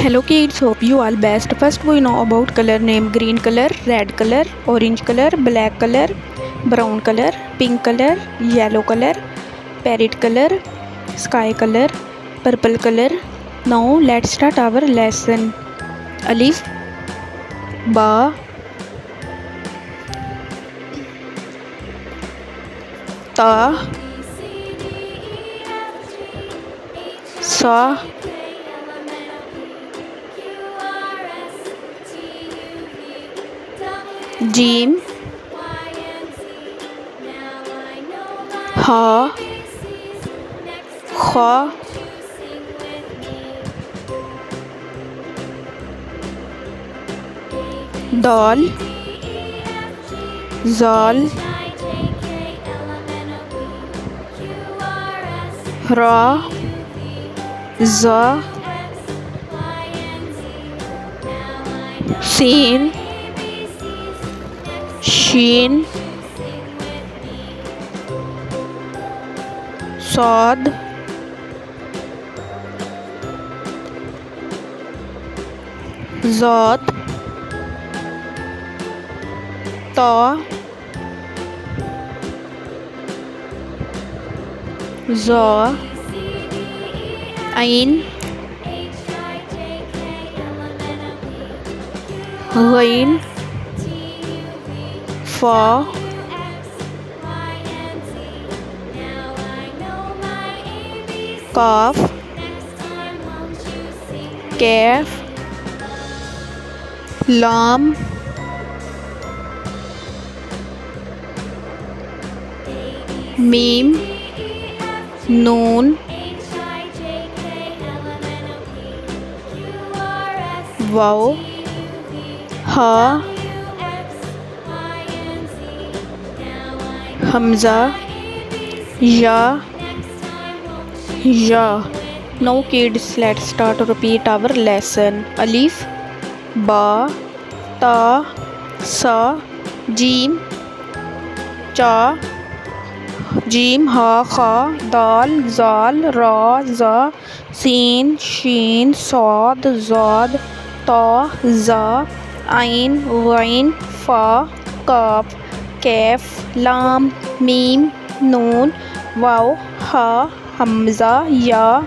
Hello kids, hope you all best. First we know about color name: green color, red color, orange color, black color, brown color, pink color, yellow color, parrot color, sky color, purple color. Now let's start our lesson. Alif, ba, ta, sa, Jim, ha, kha, dal, zal, ra, za, sin, shin, sad, zat, ta, za, ain, ghain, fa, kaf, kaf, lam, mim, noon, waw, ha, hamza, ya, ya. Now kids, let's start to repeat our lesson. Alif, ba, ta, sa, jim, cha, jim, ha, kha, dal, zal, ra, za, sin, shin, sad, zad, ta, za, ain, ghain, fa, kaf, kaf, lam, mim, noon, waw, ha, hamza, ya.